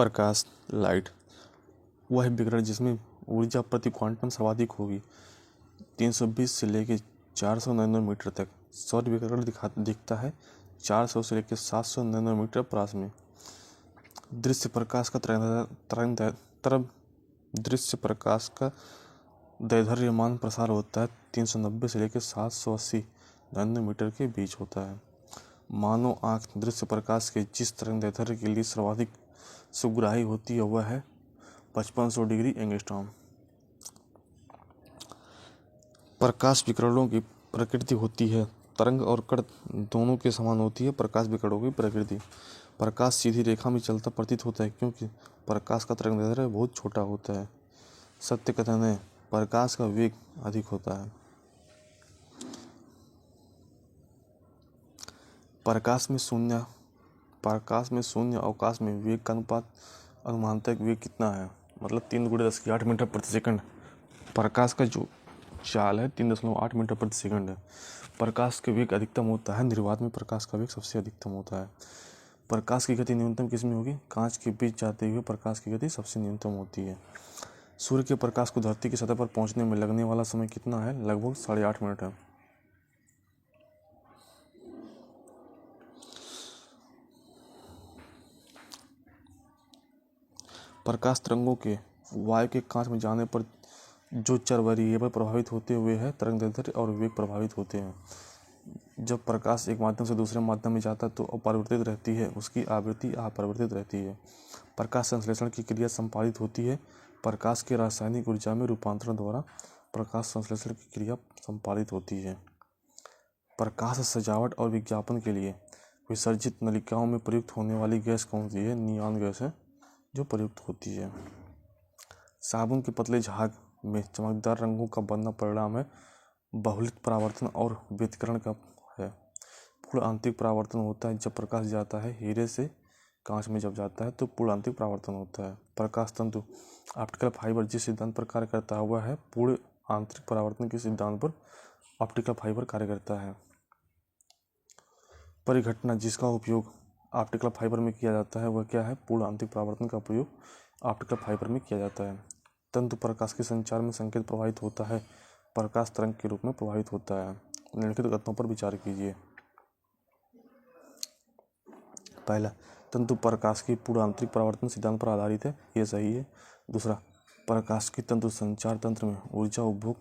प्रकाश light वह विकिरण जिसमें ऊर्जा प्रति क्वांटम सर्वाधिक होगी। 320 से लेकर 400 नैनोमीटर तक। सौर विकिरण दिखता है 400 से लेकर 700 नैनोमीटर प्रास में। दृश्य प्रकाश का दैर्घ्यमान प्रसार होता है 390 से लेकर 780 नैनोमीटर के बीच होता है। मानव आँख दृश्य प्रकाश के जिस तरंग दैर्घ्य के लिए सर्वाधिक सुग्राही होती है वह है 5500 डिग्री एंगस्ट्रॉम। प्रकाश विकिरणों की प्रकृति होती है तरंग और कण दोनों के समान होती है। प्रकाश विकिरणों की प्रकृति। प्रकाश सीधी रेखा में चलता प्रतीत होता है क्योंकि प्रकाश का तरंग दैर्घ्य बहुत छोटा होता है। सत्य कथन है प्रकाश का वेग अधिक होता है। प्रकाश में शून्य अवकाश में वेग का अनुमानतक वेग कितना है? मतलब 3×10⁸ मीटर प्रति सेकंड। प्रकाश का जो चाल है 3.8 मीटर प्रति सेकंड है। प्रकाश के वेग अधिकतम होता है निर्वात में। प्रकाश का वेग सबसे अधिकतम होता है। प्रकाश की गति न्यूनतम किसमें होगी? कांच के बीच जाते हुए प्रकाश की गति सबसे न्यूनतम होती है। सूर्य के प्रकाश को धरती की सतह पर पहुंचने में लगने वाला समय कितना है? लगभग 8.5 मिनट है। प्रकाश तरंगों के वायु के कांच में जाने पर जो चार वेरिएबल प्रभावित होते हुए है तरंग दैर्घ्य और वेग प्रभावित होते हैं। जब प्रकाश एक माध्यम से दूसरे माध्यम में जाता है तो अपरिवर्तित रहती है, उसकी आवृत्ति अपरिवर्तित रहती है। प्रकाश संश्लेषण की क्रिया संपादित होती है। प्रकाश के रासायनिक ऊर्जा में रूपांतरण द्वारा प्रकाश संश्लेषण की क्रिया संपादित होती है। प्रकाश सजावट और विज्ञापन के लिए विसर्जित नलिकाओं में प्रयुक्त होने वाली गैस कौन सी है? नियॉन गैस है जो प्रयुक्त होती है। साबुन के पतले झाग में चमकदार रंगों का बनना परिणाम है बहुलित परावर्तन और व्यतिकरण का है। पूर्ण आंतरिक परावर्तन होता है जब प्रकाश जाता है हीरे से कांच में जब जाता है तो पूर्ण आंतरिक परावर्तन होता है। प्रकाश तंतु ऑप्टिकल फाइबर जिस सिद्धांत पर कार्य करता है वह है पूर्ण आंतरिक परावर्तन के सिद्धांत पर ऑप्टिकल फाइबर कार्य करता है। परिघटना जिसका उपयोग ऑप्टिकल फाइबर में किया जाता है वह क्या है? पूर्ण आंतरिक परावर्तन का प्रयोग ऑप्टिकल फाइबर में किया जाता है। तंतु प्रकाश के संचार में संकेत प्रवाहित होता है प्रकाश तरंग के रूप में प्रभावित होता है। निम्नलिखित कथनों पर विचार कीजिए। पहला, तंतु प्रकाश की पूर्ण आंतरिक परावर्तन सिद्धांत पर आधारित है, ये सही है। दूसरा, प्रकाश की तंतु संचार तंत्र में ऊर्जा उपभोग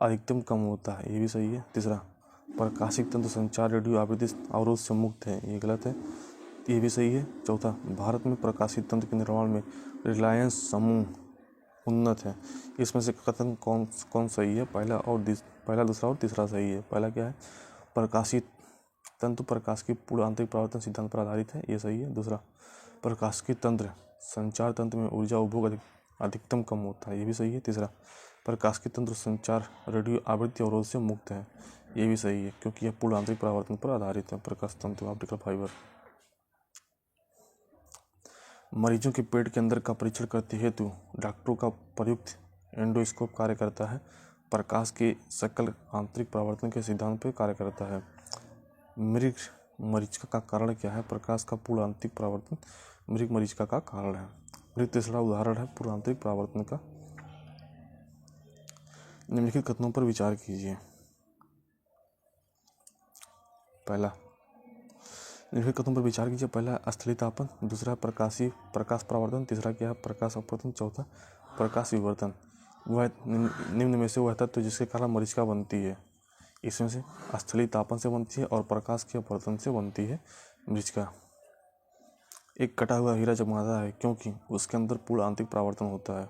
अधिकतम कम होता है, ये भी सही है। तीसरा, प्रकाशिक तंतु संचार रेडियो आवृत्ति अवरोध से मुक्त है, ये गलत है, ये भी सही है। चौथा, भारत में प्रकाशित तंत्र के निर्माण में रिलायंस समूह उन्नत है। इसमें से कथन कौन सही है? पहला, दूसरा और तीसरा सही है। पहला क्या है? प्रकाशित तंतु प्रकाश की पूर्ण आंतरिक परावर्तन सिद्धांत पर आधारित है, ये सही है। दूसरा, प्रकाश की तंत्र संचार तंत्र में ऊर्जा उपभोग अधिकतम कम होता है, ये भी सही है। तीसरा, प्रकाश की तंत्र संचार रेडियो आवृत्ति अवरोध से मुक्त है, ये भी सही है क्योंकि यह पूर्ण आंतरिक परावर्तन पर आधारित है। प्रकाश तंतु ऑप्टिकल फाइबर। मरीजों के पेट के अंदर का परीक्षण करते हेतु डॉक्टरों का प्रयुक्त एंडोस्कोप कार्य करता है। प्रकाश के सकल आंतरिक परावर्तन के सिद्धांत पर कार्य करता है। मृग मरीचिका का कारण क्या है? प्रकाश का पूर्ण आंतरिक परावर्तन मृग मरीचिका का कारण है। मृग तीसरा उदाहरण है पूर्ण आंतरिक परावर्तन का। निम्नलिखित कथनों पर विचार कीजिए। निम्नलिखित कथनों पर विचार कीजिए। पहला, स्थलीय तापन। दूसरा, प्रकाश परावर्तन। तीसरा क्या है? प्रकाश अपवर्तन। चौथा, प्रकाश विवर्तन। वह निम्न में से वह तत्व जिसके कारण मरीचिका बनती है, इसमें से स्थलीय तापन से बनती है और प्रकाश के अपवर्तन से बनती है मरीचिका। एक कटा हुआ हीरा जगमगाता है क्योंकि उसके अंदर पूर्ण आंतरिक परावर्तन होता है।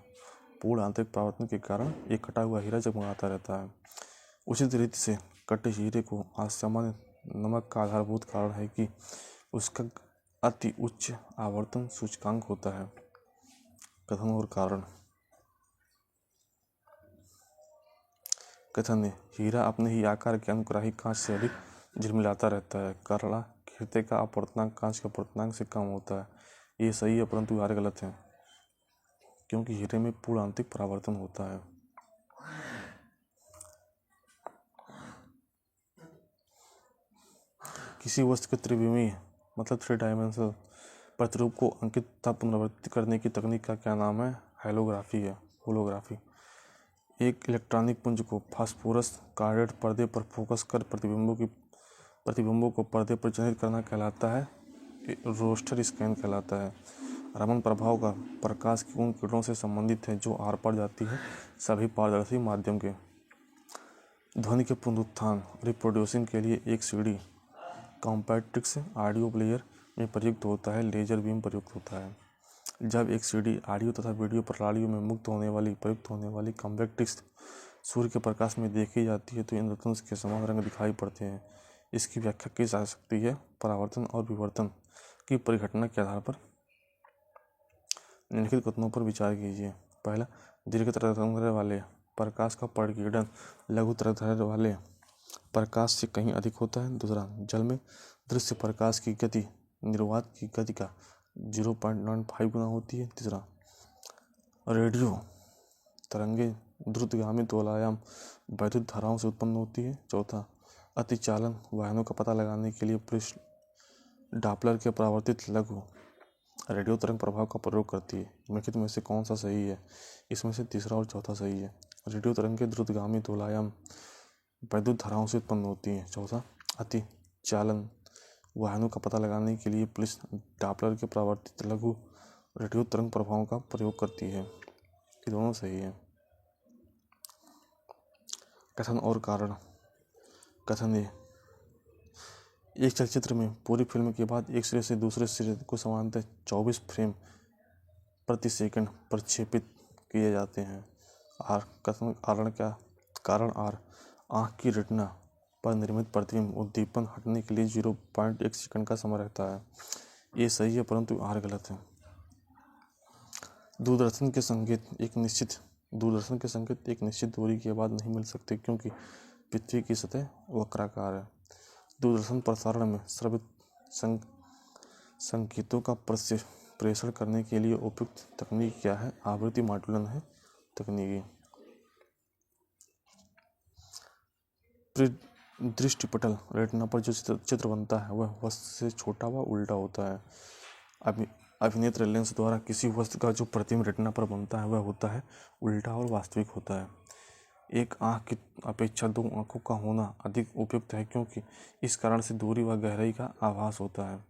पूर्ण आंतरिक परावर्तन के कारण एक कटा हुआ हीरा जगमगाता रहता है। उचित रीति से कटे हीरे को असामान्य नमक का आधारभूत कारण है कि उसका अति उच्च आवर्तन सूचकांक होता है। कथन और कारण। कथन है, हीरा अपने ही आकार के अनुग्राही कांच से अधिक झिलमिलाता रहता है। कारण, हीरे का अपवर्तनांक कांच के अपवर्तनांक से कम होता है, ये सही है परंतु यार गलत है क्योंकि हीरे में पूर्ण आंतरिक परावर्तन होता है। किसी वस्तु के त्रिविमीय मतलब 3 डायमेंशनल प्रतिरूप को अंकित तथा पुनरावृत्ति करने की तकनीक का क्या नाम है? होलोग्राफी। एक इलेक्ट्रॉनिक पुंज को फास्फोरस कार्डेड पर्दे पर फोकस कर प्रतिबिंबों को पर्दे पर चिह्नित करना कहलाता है रोस्टर स्कैन कहलाता है। रमन प्रभाव का प्रकाश की उन किरणों से संबंधित है जो आर पार जाती है सभी पारदर्शी माध्यम के। ध्वनि के पुनरुत्थान रिप्रोड्यूसिंग के लिए एक CD compact disc audio player में प्रयुक्त होता है, लेजर बीम प्रयुक्त होता है। जब एक सीडी ऑडियो तथा वीडियो प्रणालियों में प्रयुक्त होने वाली कॉम्पैक्ट डिस्क सूर्य के प्रकाश में देखी जाती है तो इंद्रधनुष के समान रंग दिखाई पड़ते हैं। इसकी व्याख्या की जा सकती है परावर्तन और विवर्तन की परिघटना के आधार पर। निम्नलिखित कथनों पर विचार कीजिए। पहला, दीर्घ तरंगदैर्घ्य वाले प्रकाश का परिकीर्णन लघु तरंगदैर्घ्य वाले प्रकाश से कहीं अधिक होता है। दूसरा, जल में दृश्य प्रकाश की गति निर्वात की गति का 0.95 गुना होती है। तीसरा, रेडियो तरंगे द्रुतगामी दोलायाम वैद्युत धाराओं से उत्पन्न होती है। चौथा, अतिचालन वाहनों का पता लगाने के लिए पुलिस डॉपलर के परावर्तित लघु रेडियो तरंग प्रभाव का प्रयोग करती है। निम्नलिखित में से कौन सा सही है? इसमें से तीसरा और चौथा सही है। रेडियो तरंगे द्रुतगामी दोलायाम वैद्युत धाराओं से उत्पन्न होती है। चौथा, अति चालन वाहनों का पता लगाने के लिए पुलिस डॉपलर के परावर्तित लघु रेडियो तरंग प्रभावों का प्रयोग करती है। ये दोनों सही है। कथन और कारण। कथन ए, एक चलचित्र में पूरी फिल्म के बाद एक सिरे से दूसरे सिरे को समांतर 24 फ्रेम प्रति सेकंड प्रक्षेपित किए जाते हैं। आर कथन कारण क्या? कारण आर, आँख की रेटिना पर निर्मित प्रतिबिंब उद्दीपन हटने के लिए 0.1 सेकंड का समय रहता है। ये सही है परंतु आर गलत है। दूरदर्शन के संकेत एक निश्चित दूरी के बाद नहीं मिल सकते क्योंकि पृथ्वी की सतह वक्राकार है। दूरदर्शन प्रसारण में स्रावित संकेतों का प्रेषण करने के लिए उपयुक्त तकनीक क्या है? आवृत्ति मॉड्यूलन है तकनीकी। दृष्टिपटल रेटिना पर जो चित्र बनता है वह वस्तु से छोटा व उल्टा होता है। अभिनेत्र लेंस द्वारा किसी वस्तु का जो प्रतिबिंब रेटिना पर बनता है वह होता है उल्टा और वास्तविक होता है। एक आँख की अपेक्षा दो आँखों का होना अधिक उपयुक्त है क्योंकि इस कारण से दूरी व गहराई का आभास होता है।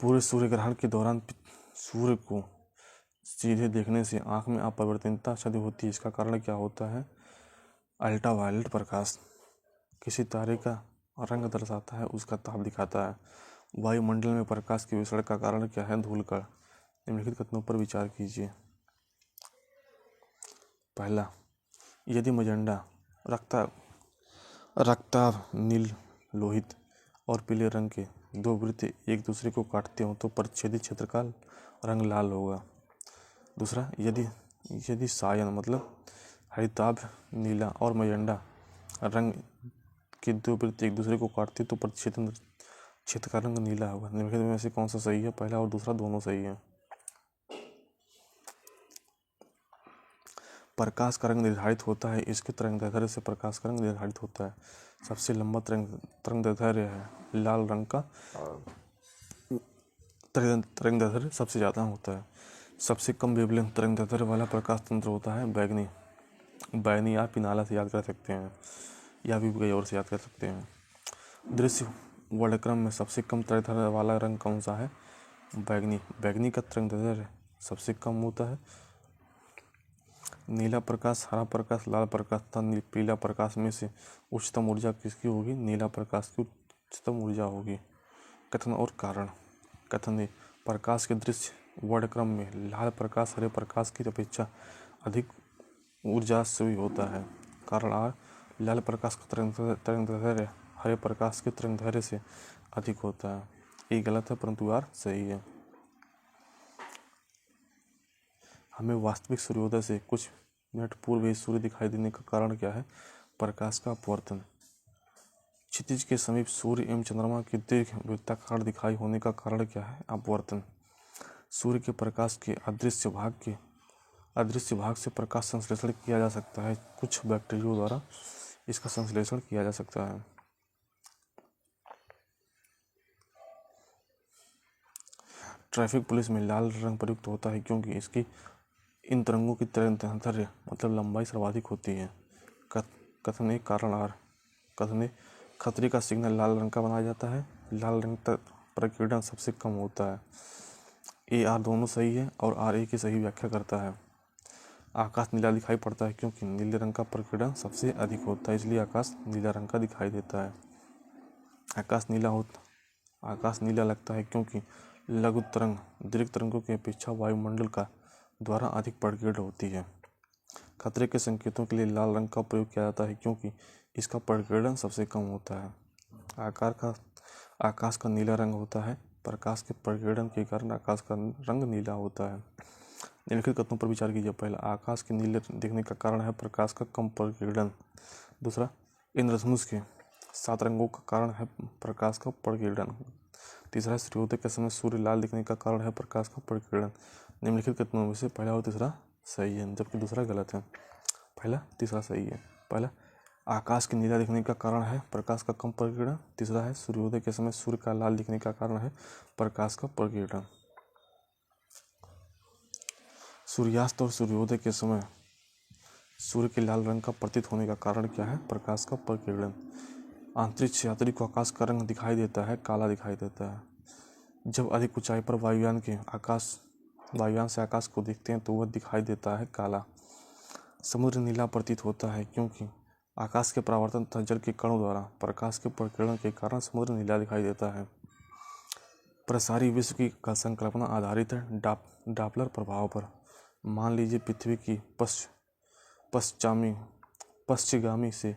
पूरे सूर्य ग्रहण के दौरान सूर्य को सीधे देखने से आँख में अपरिवर्तनीयता क्षति होती है। इसका कारण क्या होता है? अल्ट्रावायलेट प्रकाश किसी तारे का रंग दर्शाता है, उसका ताप दिखाता है। वायुमंडल में प्रकाश के विसरण का कारण क्या है? धूलकण। निम्नलिखित कथनों पर विचार कीजिए। पहला, यदि मजेंडा रक्ताभ नील लोहित और पीले रंग के दो वृत्त एक दूसरे को काटते हो तो परिच्छेदित क्षेत्र का रंग लाल होगा। दूसरा, यदि सायन मतलब हरिताभ नीला और मजेंडा रंग के दो वृत्त एक दूसरे को काटते तो प्रतिच्छेदन क्षेत्र का रंग नीला होगा। निम्नलिखित में से कौन सा सही है? पहला और दूसरा दोनों सही है। प्रकाश का रंग निर्धारित होता है इसके तरंगदैर्घ्य से। प्रकाश का रंग निर्धारित होता है। सबसे लंबा तरंगदैर्घ्य है लाल रंग का तरंगदैर्घ्य सबसे ज़्यादा होता है। सबसे कम वेवलेंथ तरंगदैर्घ्य वाला प्रकाश तंत्र होता है बैगनी। आप पिनाला से याद कर सकते हैं या भी कई और से याद कर सकते हैं। दृश्य वर्णक्रम में सबसे कम तरंगदैर्घ्य वाला रंग कौन सा है? बैगनी का तरंगदैर्घ्य सबसे कम होता है। नीला प्रकाश, हरा प्रकाश, लाल प्रकाश तथा पीला प्रकाश में से उच्चतम ऊर्जा किसकी होगी? नीला प्रकाश की उच्चतम ऊर्जा होगी। कथन और कारण। कथन ए, प्रकाश के दृश्य वर्णक्रम में लाल प्रकाश हरे प्रकाश की अपेक्षा अधिक ऊर्जास्वी होता है। कारण आर, लाल प्रकाश का तरंगदैर्घ्य हरे प्रकाश के तरंगदैर्घ्य से अधिक होता है। ये गलत है परंतु आर सही है। हमें वास्तविक सूर्योदय से कुछ मिनट पूर्व ही सूर्य दिखाई देने का कारण क्या है? प्रकाश का अपवर्तन। क्षितिज के समीप सूर्य एवं चंद्रमा की दीर्घ वृत्ताकार दिखाई होने का कारण क्या है? अपवर्तन। सूर्य के प्रकाश के अदृश्य भाग से प्रकाश संश्लेषण किया जा सकता है। कुछ बैक्टीरिया द्वारा इसका संश्लेषण किया जा सकता है। ट्रैफिक पुलिस में लाल रंग प्रयुक्त होता है क्योंकि इसकी इन तरंगों की दैर्ध्य मतलब लंबाई सर्वाधिक होती है। कथन एक कारण आर। कथन एक खतरे का सिग्नल लाल रंग का बनाया जाता है। लाल रंग तक प्रकीर्णन सबसे कम होता है। ए आर दोनों सही है और आर ए की सही व्याख्या करता है। आकाश नीला दिखाई पड़ता है क्योंकि नीले रंग का प्रकीर्णन सबसे अधिक होता है, इसलिए आकाश नीला रंग का दिखाई देता है। आकाश नीला लगता है क्योंकि लघु तरंग दीर्घ तरंगों की अपेक्षा वायुमंडल का द्वारा अधिक प्रकीर्ण होती है। खतरे के संकेतों के लिए लाल रंग का प्रयोग किया जाता है क्योंकि इसका प्रकीर्णन सबसे कम होता है। आकाश का नीला रंग होता है। प्रकाश के प्रकीर्णन के कारण आकाश का रंग नीला होता है। निम्नलिखित कथनों पर विचार कीजिए। पहला, आकाश के नीले दिखने का कारण है प्रकाश का कम प्रकीर्णन। दूसरा, इंद्रधनुष के 7 रंगों का कारण है प्रकाश का प्रकीर्णन। तीसरा, सूर्योदय के समय सूर्य लाल दिखने का कारण है प्रकाश का प्रकीर्णन। निम्नलिखित कथनों में से पहला और तीसरा सही है, जबकि दूसरा गलत है। पहला तीसरा सही है। पहला, आकाश के नीला दिखने का कारण है प्रकाश का कम प्रकीर्णन। तीसरा है, सूर्योदय के समय सूर्य का लाल दिखने का कारण है प्रकाश का प्रकीर्णन। सूर्यास्त और सूर्योदय के समय सूर्य के लाल रंग का प्रतीत होने का कारण क्या है? प्रकाश का प्रकीर्णन। अंतरिक्ष यात्री को आकाश का रंग दिखाई देता है, काला दिखाई देता है। जब अधिक ऊंचाई पर वायुयान से आकाश को देखते हैं तो वह दिखाई देता है काला। समुद्र नीला प्रतीत होता है क्योंकि आकाश के परावर्तन तथा जल के कणों द्वारा प्रकाश के प्रकीर्णन के कारण समुद्र नीला दिखाई देता है। प्रसारी विश्व की संकल्पना आधारित है डापलर प्रभाव पर। मान लीजिए पृथ्वी की पश्चिमगामी से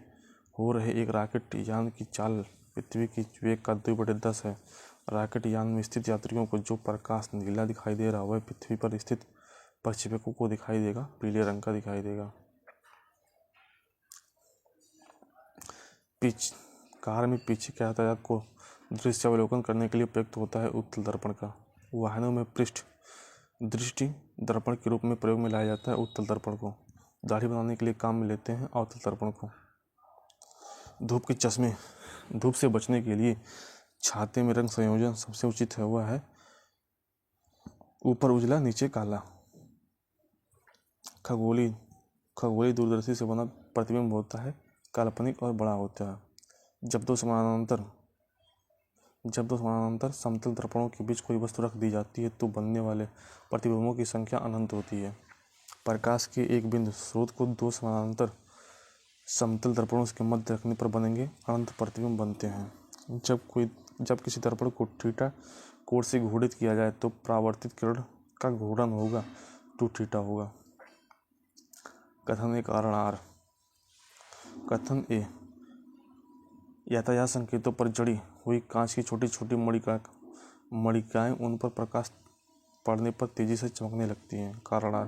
हो रहे एक रॉकेट यान की चाल पृथ्वी की वेग का 2/10 है। रॉकेट यान में स्थित यात्रियों को जो प्रकाश नीला दिखाई दे रहा वह पृथ्वी पर स्थित प्रक्षेपकों को दिखाई देगा, पीले रंग का दिखाई देगा। कार में पीछे के यातायात को दृश्यावलोकन करने के लिए प्रयुक्त होता है उत्तल दर्पण का। वाहनों में पृष्ठ दृष्टि दर्पण के रूप में प्रयोग में लाया जाता है उत्तल दर्पण को। दाढ़ी बनाने के लिए काम में लेते हैं अवतल दर्पण को। धूप से बचने के लिए छाते में रंग संयोजन सबसे उचित है, वह है ऊपर उजला नीचे काला। खगोलीय दूरदर्शी से बना प्रतिबिंब होता है काल्पनिक और बड़ा होता है। जब दो समानांतर समतल दर्पणों के बीच कोई वस्तु रख दी जाती है तो बनने वाले प्रतिबिंबों की संख्या अनंत होती है। प्रकाश के एक बिंदु स्रोत को 2 समानांतर समतल दर्पणों के मध्य रखने पर बनेंगे अनंत प्रतिबिंब बनते हैं। जब किसी दर्पण को थीटा कोण से घूर्णित किया जाए तो परावर्तित किरण का घूर्णन होगा 2 थीटा होगा। कथन एक कारण आर। कथन ए, यातायात संकेतों पर जड़ी हुई कांच की छोटी छोटी मणिकाएं उन पर प्रकाश पड़ने पर तेजी से चमकने लगती हैं। कारण आर,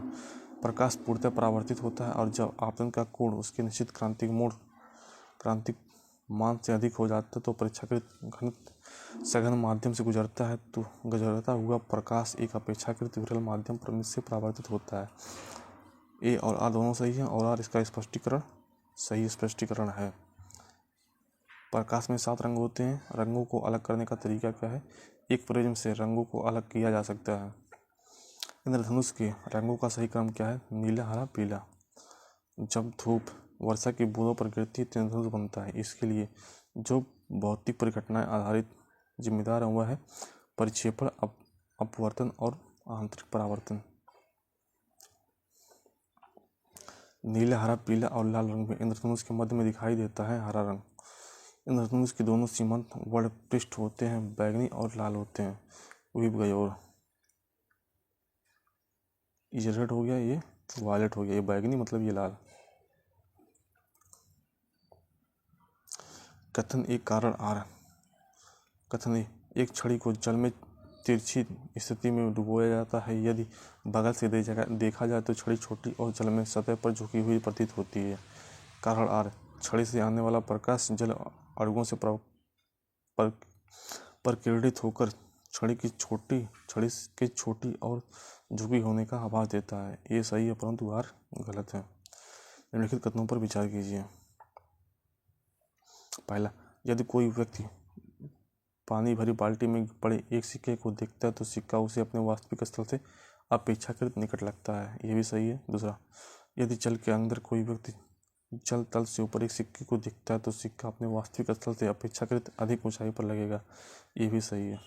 प्रकाश पूर्णतः परावर्तित होता है और जब आपतन का कोण उसके निश्चित क्रांतिक मान से अधिक हो जाता है तो अपेक्षाकृत घनित सघन माध्यम से गुजरता हुआ प्रकाश एक अपेक्षाकृत विरल माध्यम पर से परावर्तित होता है। ए और आर दोनों सही हैं और आर इसका सही स्पष्टीकरण है। प्रकाश में 7 रंग होते हैं। रंगों को अलग करने का तरीका क्या है? एक प्रिज्म से रंगों को अलग किया जा सकता है। इंद्रधनुष के रंगों का सही क्रम क्या है? नीला, हरा, पीला। जब धूप वर्षा की बूंदों पर गिरती है तो इंद्रधनुष बनता है। इसके लिए जो भौतिक परिघटनाएं आधारित जिम्मेदार है वह है परिक्षेपण, अपवर्तन और आंतरिक परावर्तन। नीला, हरा, पीला और लाल रंग में इंद्रधनुष के मध्य में दिखाई देता है हरा रंग। इंद्रधनुष के दोनों सीमांत वर्ण पृष्ठ होते हैं बैगनी और लाल होते हैं। विभ गयोर, ये रेड हो गया, ये वायलेट हो गया, ये बैगनी मतलब ये लाल। कथन एक कारण आर। कथन एक छड़ी को जल में तिरछी स्थिति में डुबोया जाता है। यदि बगल से देखा जाए तो छड़ी छोटी और जल में सतह पर झुकी हुई प्रतीत होती है। कारण आर, छड़ी से आने वाला प्रकाश जल अणुओं से प्रकीर्णित होकर छड़ी के छोटी और झुकी होने का आभास देता है। ये सही है परंतु आर गलत है। निम्नलिखित कथनों पर विचार कीजिए। पहला, यदि कोई व्यक्ति पानी भरी बाल्टी में पड़े एक सिक्के को देखता है तो सिक्का उसे अपने वास्तविक स्थल से अपेक्षाकृत निकट लगता है। ये भी सही है। दूसरा, यदि जल के अंदर कोई व्यक्ति जल तल से ऊपर एक सिक्के को देखता है तो सिक्का अपने वास्तविक स्थल से अपेक्षाकृत अधिक ऊंचाई पर लगेगा। ये भी सही है।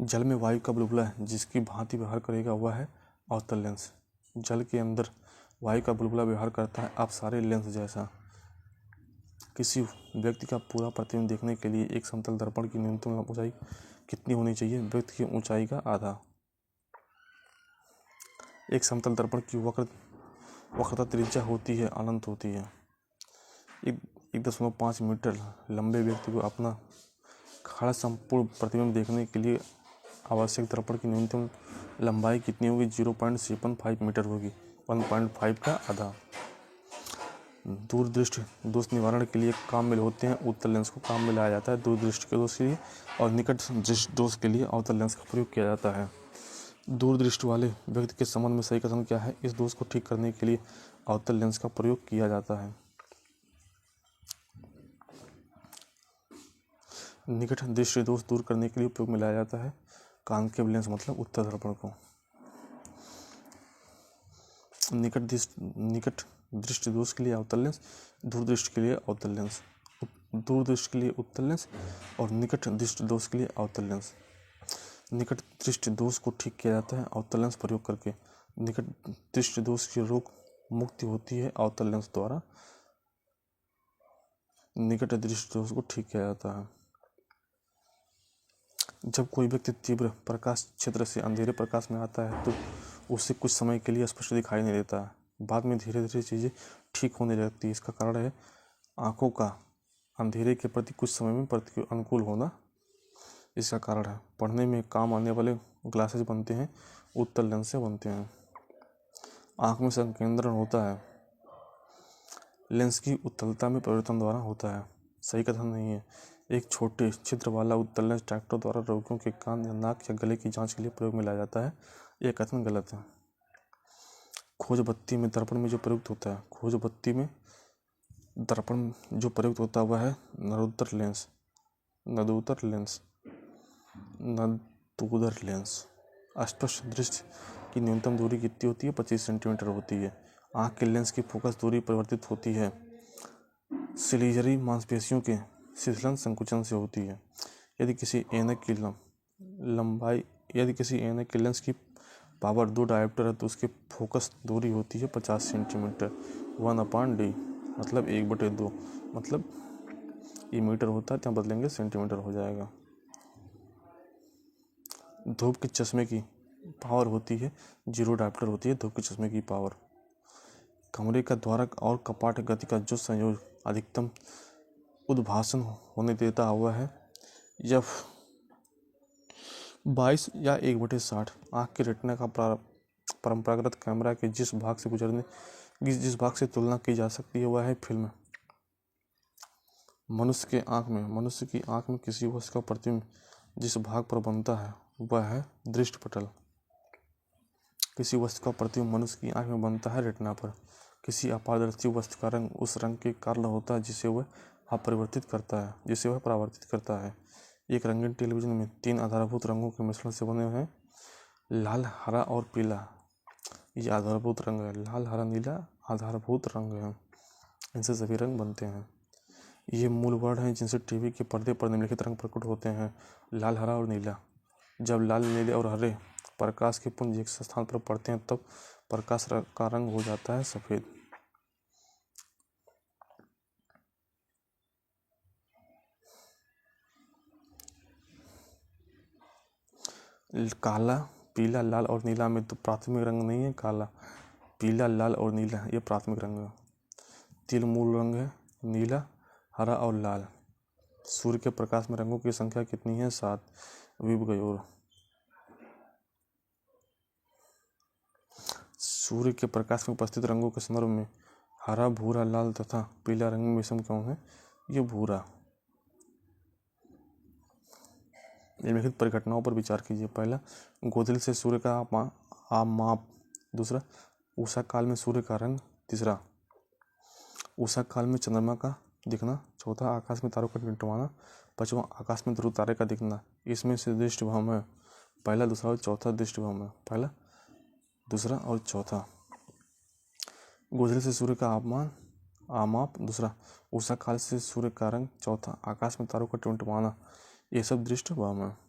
जल में वायु का बुलबुला है जिसकी भांति व्यवहार करेगा वह है अवतल लेंस। जल के अंदर वायु का बुलबुला व्यवहार करता है अपसारी लेंस जैसा। किसी व्यक्ति का पूरा प्रतिबिंब देखने के लिए एक समतल दर्पण की न्यूनतम ऊंचाई कितनी होनी चाहिए? व्यक्ति की ऊंचाई का आधा। एक समतल दर्पण की वक्रता त्रिज्या होती है, अनंत होती है। 1.5 मीटर लंबे व्यक्ति को अपना खड़ा संपूर्ण प्रतिबिंब देखने के लिए आवश्यक दर्पण की न्यूनतम लंबाई कितनी होगी? 0.75 मीटर होगी, 1.5 का आधा। दूरदृष्टि दोष निवारण के लिए काम में होते हैं उत्तल लेंस को काम में लाया जाता है दूरदृष्टि के दोष के लिए, और निकट दृष्टि दोष के लिए अवतल लेंस का प्रयोग किया जाता है। दूरदृष्टि वाले व्यक्ति के संबंध में सही कथन क्या है? इस दोष को ठीक करने के लिए अवतल लेंस का प्रयोग किया जाता है। निकट दृष्टि दोष दूर करने के लिए उपयोग में लाया जाता है कॉन्केव लेंस, मतलब उत्तल दर्पण को। निकट दृष्टि दोष के लिए अवतल लेंस, दूरदृष्टि के लिए अवतल लेंस। दूरदृष्टि के लिए उत्तल लेंस और निकट दृष्टि दोष के लिए अवतल लेंस। निकट दृष्टि दोष को ठीक किया जाता है अवतल लेंस प्रयोग करके। निकट दृष्टि दोष की रोग मुक्ति होती है अवतल लेंस द्वारा। निकट दृष्टि दोष को ठीक किया जाता है। जब कोई व्यक्ति तीव्र प्रकाश क्षेत्र से अंधेरे प्रकाश में आता है तो उसे कुछ समय के लिए स्पष्ट दिखाई नहीं देता। बाद में धीरे धीरे चीज़ें ठीक होने लगती है। इसका कारण है आंखों का अंधेरे के प्रति कुछ समय में अनुकूल होना। इसका कारण है पढ़ने में काम आने वाले ग्लासेस बनते हैं उत्तल लेंस से बनते हैं। आंख में संकेंद्रण होता है लेंस की उत्तलता में परिवर्तन द्वारा होता है। सही कथन नहीं है। एक छोटे छिद्र वाला उत्तल लेंस डॉक्टर द्वारा रोगियों के कान या नाक या गले की जांच के लिए प्रयोग में लाया जाता है। यह कथन गलत है। खोज बत्ती में दर्पण में जो प्रयुक्त होता है, खोज बत्ती में दर्पण जो प्रयुक्त होता है वह है नदूतर लेंस। नदूतर लेंस। अस्पष्ट दृष्टि की न्यूनतम दूरी कितनी होती है? 25 सेंटीमीटर होती है। आँख के लेंस की फोकस दूरी परिवर्तित होती है सिलिजरी मांसपेशियों के शिथिलन संकुचन से होती है। यदि किसी ऐनक के लेंस की पावर 2 डायोप्टर है तो उसकी फोकस दूरी होती है 50 सेंटीमीटर। 1/d मतलब 1/2, मतलब ये मीटर होता है, ત્યાં बदलेंगे सेंटीमीटर हो जाएगा। धूप के चश्मे की पावर होती है 0 डायोप्टर होती है धूप के चश्मे की पावर। कमरे का द्वारक और कपाट गति का जो संयोग अधिकतम उद्भासन होने देता हुआ है F 22 या 1/60। आँख के रेटिना का परंपरागत कैमरा के जिस भाग से तुलना की जा सकती है वह है फिल्म। मनुष्य की आँख में किसी वस्तु का प्रतिबिंब जिस भाग पर बनता है वह है दृष्टिपटल। किसी वस्तु का प्रतिबिंब मनुष्य की आँख में बनता है रेटिना पर। किसी अपारदर्शी वस्तु का रंग उस रंग के कारण होता है जिसे वह परावर्तित करता है। एक रंगीन टेलीविजन में 3 आधारभूत रंगों के मिश्रण से बने हैं लाल, हरा और पीला। ये आधारभूत रंग है। लाल, हरा, नीला आधारभूत रंग है। इनसे सभी रंग बनते हैं। ये मूल वर्ण हैं जिनसे टीवी के पर्दे पर निम्नलिखित रंग प्रकट होते हैं लाल, हरा और नीला। जब लाल, नीले और हरे प्रकाश के पुंज एक स्थान पर पड़ते हैं तब प्रकाश का रंग हो जाता है सफेद। काला, पीला, लाल और नीला में तो प्राथमिक रंग नहीं है। काला, पीला, लाल और नीला ये प्राथमिक रंग है। तीन मूल रंग है नीला, हरा और लाल। सूर्य के प्रकाश में रंगों की संख्या कितनी है? 7 विबगयोर। सूर्य के प्रकाश में उपस्थित रंगों के संदर्भ में हरा, भूरा, लाल तथा पीला रंग में विषम क्यों है? ये भूरा। निम्नलिखित परिघटनाओं पर विचार कीजिए। पहला, गोधूली से सूर्य का माप। दूसरा, उषा काल में सूर्य का रंग। तीसरा, उषा काल में चंद्रमा का दिखना, चौथा आकाश में तारों का टिमटिमाना, पांचवा आकाश में ध्रुव तारे का दिखना। इसमें से दृष्टिभ्रम है, पहला, दूसरा और चौथा दृष्टिभ्रम है, पहला, दूसरा और चौथा। गोधरे से सूर्य का आमाप, दूसरा, उषा काल से सूर्य का रंग, चौथा, आकाश में तारों का टिमटिमाना, ये सब दृष्टिभ्रम है।